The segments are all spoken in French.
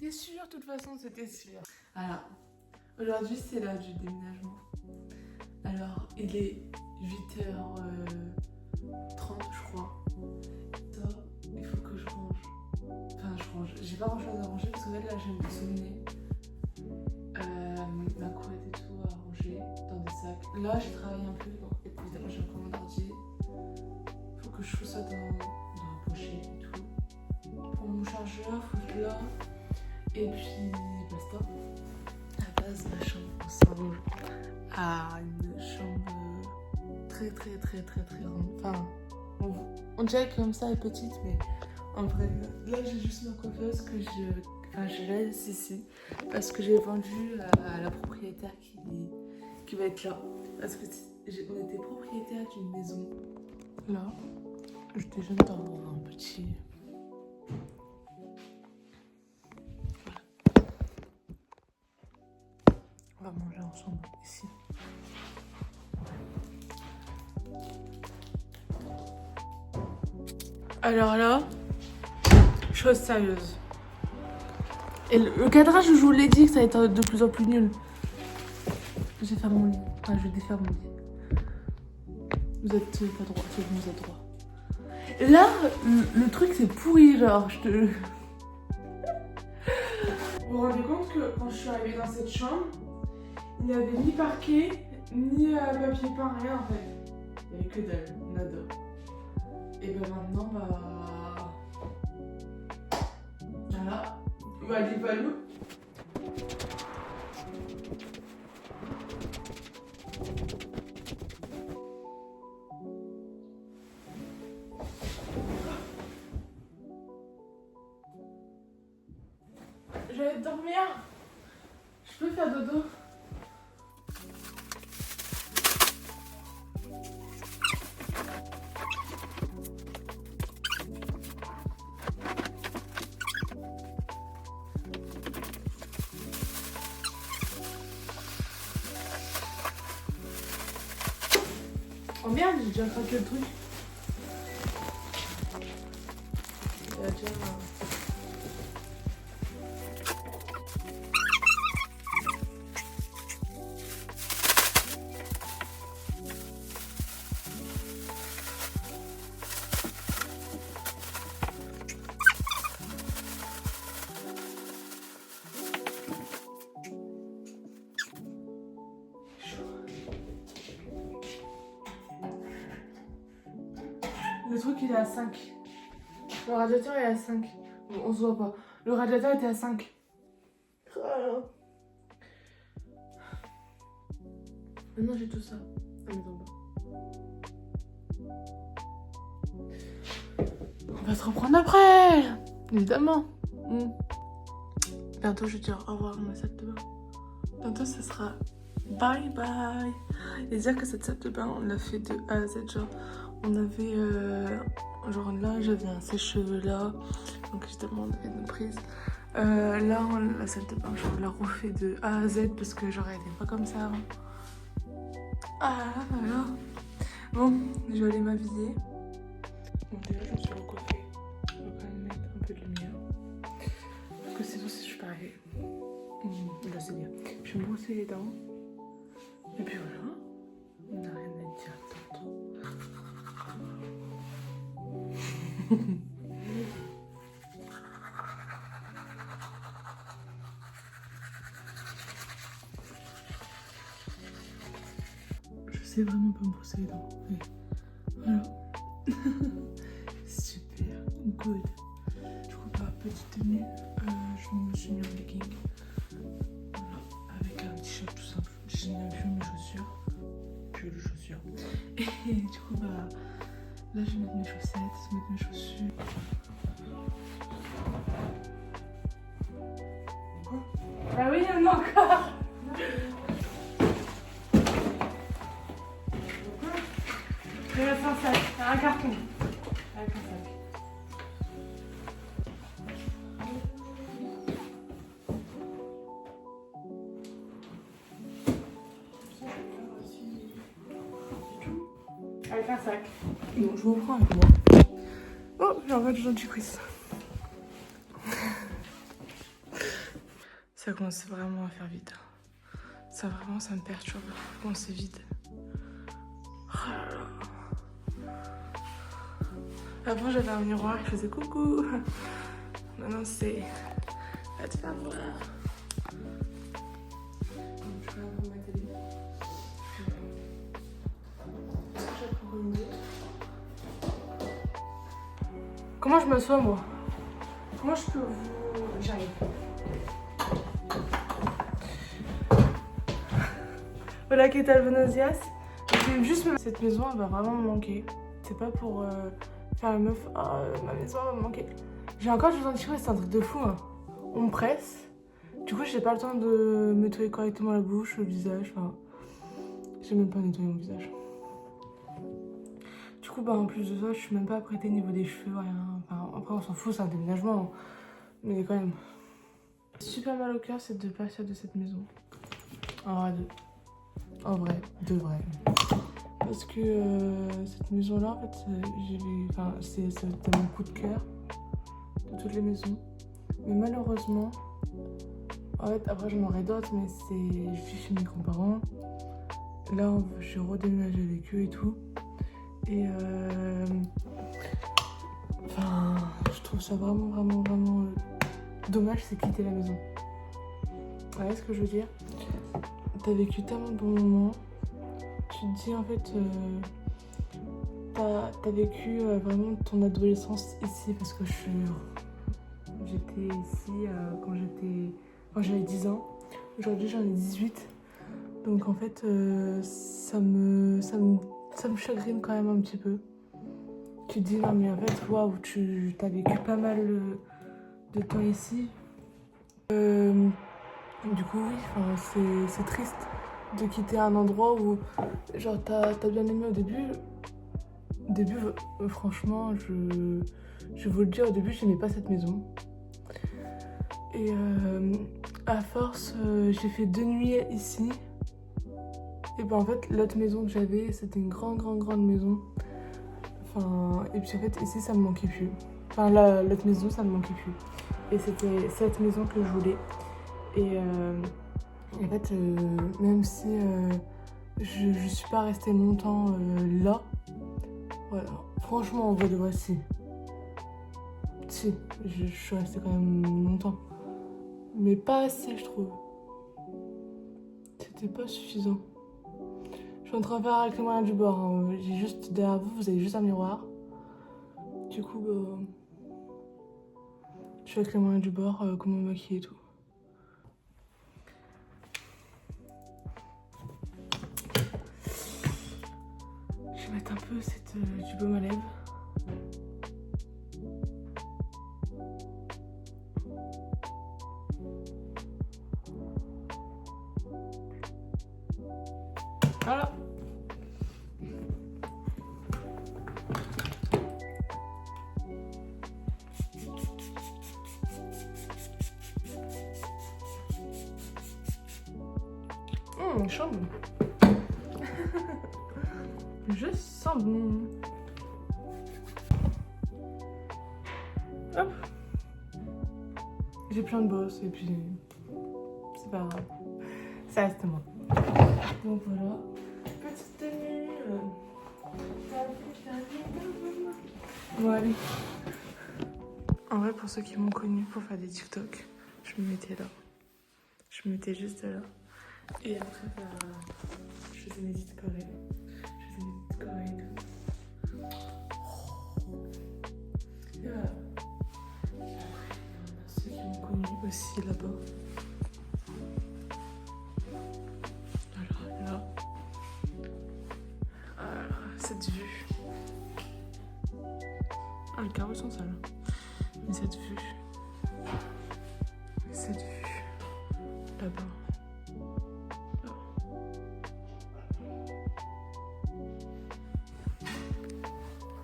C'était sûr, de toute façon, c'était sûr. Alors, aujourd'hui, c'est l'heure du déménagement. Alors, il est 8h30, je crois. Ça, il faut que je range. Enfin, je range. J'ai pas grand chose à ranger parce que là, je me souvenais. Ma couette et tout à ranger dans des sacs. Là, je travaille un peu, donc évidemment, j'ai encore mon ordi. Faut que je fasse ça dans la pochette et tout. Pour mon chargeur, faut que là. Et puis, basta. À la base, ma chambre ressemble à une chambre très grande. Enfin, on dirait que comme ça, elle est petite, mais en vrai, là, j'ai juste ma coiffeuse que je laisse ici parce que j'ai vendu à la propriétaire qui va être là. Parce que on était propriétaire d'une maison. Là, je déjeune dans un petit... Voilà. On va manger ensemble ici. Alors là, chose sérieuse. Et le cadrage, je vous l'ai dit que ça va être de plus en plus nul. Je vais faire mon lit. Enfin, je vais défaire mon lit. Vous êtes pas droit, c'est bon, vous êtes droit. Et là, le truc c'est pourri, genre, je te... Vous vous rendez compte que quand je suis arrivée dans cette chambre, il n'y avait ni parquet, ni papier peint, rien en fait. Il n'y avait que dalle, nada. Et ben maintenant, voilà. Voilà, Palou. Je vais dormir. Je peux faire dodo. Oh merde, j'ai déjà craqué le truc. Il y a déjà... Le truc il est à 5. Le radiateur est à 5. Bon, on se voit pas. Le radiateur était à 5. Maintenant j'ai tout ça. Ah, mais non, on va se reprendre après. Évidemment. Bientôt je vais dire au revoir à ma salle de bain. Bientôt ça sera bye bye. Et dire que cette salle de bain on l'a fait de A à Z. Genre on avait genre là j'avais un sèche-cheveux là. Donc évidemment on avait une prise. Là la salle de bain je la refais de A à Z parce que genre elle était pas comme ça avant. Ah voilà. Bon, je vais aller m'habiller. Donc déjà je me suis recoiffée. Je vais quand même mettre un peu de lumière. Parce que sinon si je parie. Là c'est bien. Je vais me brosser les dents. Et puis voilà. On n'a rien à dire tantôt. Je sais vraiment pas me brosser les dents. Mais voilà. Super, good. Du coup, petite tenue, je me suis mis en legging. Voilà, avec un t-shirt tout simple. J'ai mis mes chaussures. J'ai les chaussures. Et du coup, là, je vais mettre mes chaussettes, mettre mes chaussures. Ah oui, il y en a encore. Je vais mettre un sac, un carton. Avec un sac. Avec un sac. Bon, je vous prends avec moi. Oh, j'ai un peu de dentifrice. Ça commence vraiment à faire vite. Ça vraiment, ça me perturbe. Comment c'est vide. Oh là là. Avant, j'avais un miroir qui faisait coucou. Maintenant, c'est... Va te faire voir. Je vais ouvrir ma télé. Est-ce que j'apprends une idée? Comment je m'assois, moi? Comment je peux vous... J'arrive. Voilà, qu'est-ce que buenos días. C'est juste cette maison, elle va vraiment me manquer. C'est pas pour faire la meuf. Ma maison va me manquer. J'ai encore du dentifrice, c'est un truc de fou. Hein. On me presse. Du coup, j'ai pas le temps de nettoyer correctement la bouche, le visage. Enfin, j'ai même pas nettoyé mon visage. Du coup, bah, en plus de ça, je suis même pas apprêtée au niveau des cheveux, rien. Enfin, après, on s'en fout, c'est un déménagement. Mais quand même. Super mal au cœur, c'est de partir de cette maison. En vrai, de vrai. Parce que cette maison-là, en fait, c'était mon coup de cœur de toutes les maisons. Mais malheureusement, en fait, après j'en aurais d'autres, mais je vis chez mes grands-parents. Là, j'ai redéménagé avec eux et tout. Et enfin, je trouve ça vraiment dommage, c'est quitter la maison. Vous voyez ce que je veux dire? T'as vécu tellement de bons moments. Tu te dis en fait, t'as vécu vraiment ton adolescence ici parce que j'étais ici quand j'avais 10 ans. Aujourd'hui j'en ai 18. Donc en fait ça me chagrine quand même un petit peu. Tu te dis non mais en fait waouh, t'as vécu pas mal de temps ici. Du coup oui, c'est triste de quitter un endroit où genre t'as bien aimé au début. Au début, franchement, je vous le dis, au début, j'aimais pas cette maison. Et à force, j'ai fait 2 nuits ici. Et ben en fait, l'autre maison que j'avais, c'était une grande maison. Enfin, et puis en fait, ici, ça me manquait plus. Enfin, l'autre maison, ça me manquait plus. Et c'était cette maison que je voulais. Et en fait, même si je suis pas restée longtemps là, voilà. Franchement, en vrai de vrai, si, je suis restée quand même longtemps. Mais pas assez, je trouve. C'était pas suffisant. Je suis en train de faire avec les moyens du bord. Hein. J'ai juste derrière vous, vous avez juste un miroir. Du coup, je suis avec les moyens du bord, comment me maquiller et tout. Je vais mettre un peu du baume à lèvres. Voilà. Je sens bon. Je sens bon. Hop. J'ai plein de bosses et puis c'est pas grave. Ça reste moi. Donc voilà. Petite tenue. Bon allez. En vrai, pour ceux qui m'ont connue pour faire des TikTok, je me mettais là. Je me mettais juste là. Et après, je faisais mes petites chorés. Et voilà. Ceux qui m'ont connue aussi là-bas. Alors là. Cette vue. Ah, les carreaux sont sales. Mais cette vue. Là-bas.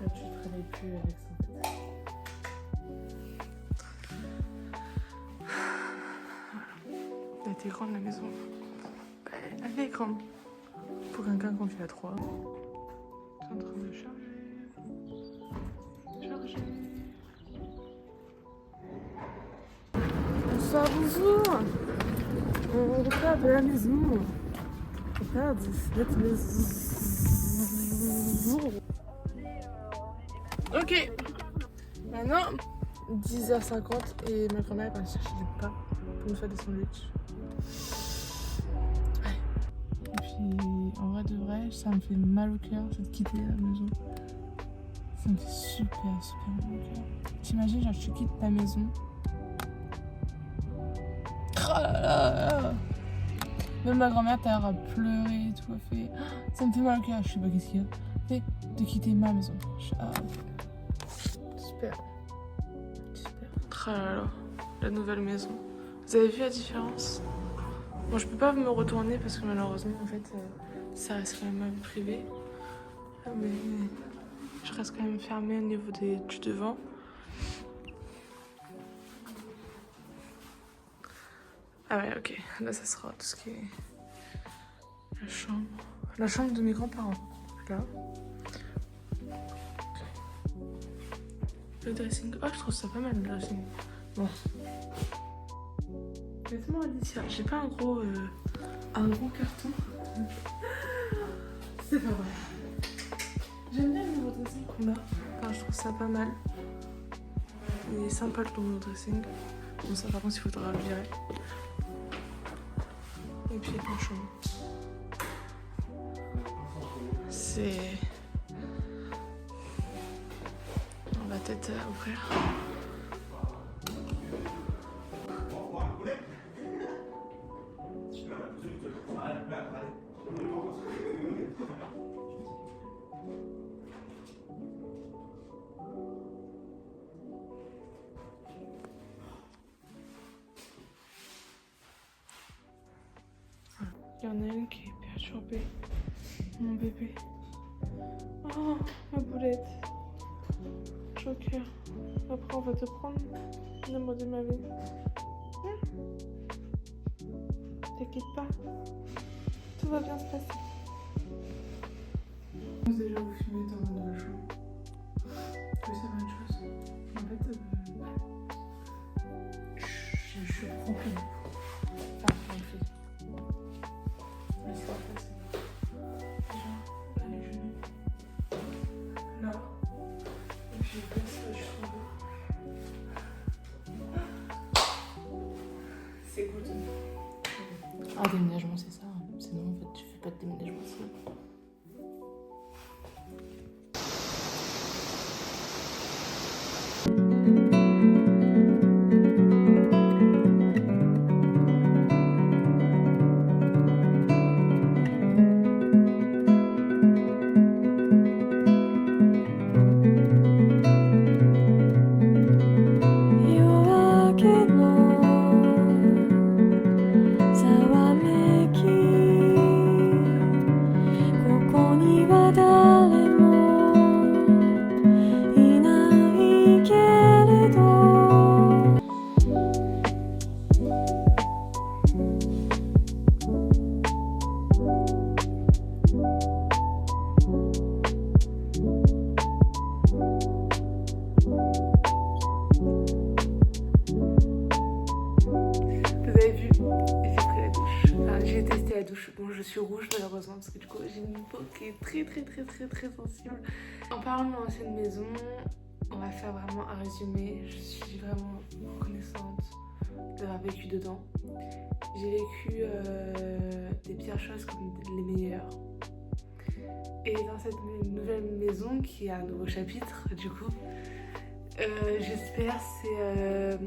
Là, tu ne travailles plus avec ça. Voilà. Elle était grande la maison. Elle est grande. Pour quelqu'un qu'on vit à 3. C'est en train de charger. Bonsoir, bonjour. On repart de la maison. On repart de cette maison. Ok. Maintenant, 10h50 et ma grand-mère va chercher du pain pour nous faire des sandwichs. Ouais. Et puis, en vrai de vrai, ça me fait mal au cœur de quitter la maison. Ça me fait super mal au cœur. T'imagines, genre, tu quittes ta maison. Oh là là. Même ma grand-mère, t'as l'air à pleurer et tout. Elle fait, ça me fait mal au cœur. Je sais pas qu'est-ce qu'il y a. Fait de quitter ma maison. Super. Oh là là, la nouvelle maison. Vous avez vu la différence? Bon, je peux pas me retourner parce que malheureusement, en fait, ça reste quand même ma vie privée. Mais je reste quand même fermée au niveau du devant. Ah ouais, ok. Là, ça sera tout ce qui est la chambre. La chambre de mes grands-parents. Là. Le dressing. Oh, je trouve ça pas mal, le dressing. Bon. Vêtements à d'ici. J'ai pas un gros carton. C'est pas vrai. J'aime bien le nouveau dressing qu'on a. Enfin, je trouve ça pas mal. Il est sympa le nouveau dressing. Bon, ça, par contre, il faudra le virer. Et puis, la chambre. C'est... On va peut-être ouvrir. Il y en a une qui est perturbée. Mon bébé. Oh, ma boulette. Joker. Après, on va te prendre l'amour de ma vie. T'inquiète pas. Tout va bien se passer. Déjà, vous filmez dans la chambre. Oui, c'est la même chose. En fait, je suis tranquille. Enfin, tranquille. Là, et puis je passe, je trouve. C'est good. Un déménagement, c'est ça. Sinon, en fait, tu fais pas de déménagement sinon. Bon, je suis rouge malheureusement parce que du coup j'ai une peau qui est très sensible. En parlant de mon ancienne maison, on va faire vraiment un résumé. Je suis vraiment reconnaissante d'avoir vécu dedans. J'ai vécu des pires choses comme les meilleures. Et dans cette nouvelle maison qui a un nouveau chapitre du coup, j'espère c'est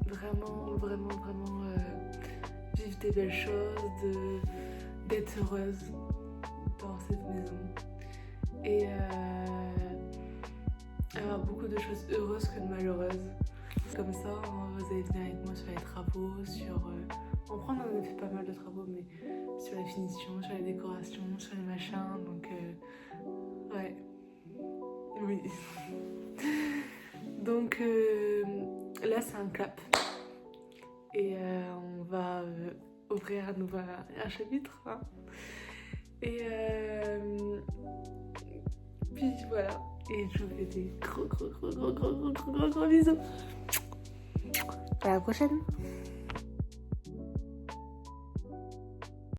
vraiment vivre des belles choses, d'être heureuse dans cette maison et avoir beaucoup de choses heureuses que de malheureuses. Comme ça, vous allez venir avec moi sur les travaux, on prend en effet pas mal de travaux, mais sur les finitions, sur les décorations, sur les machins, donc ouais, oui. Donc là c'est un cap et on va ouvrir à nouveau un chapitre, hein. Et puis voilà, et je vous fais des gros bisous. À la prochaine.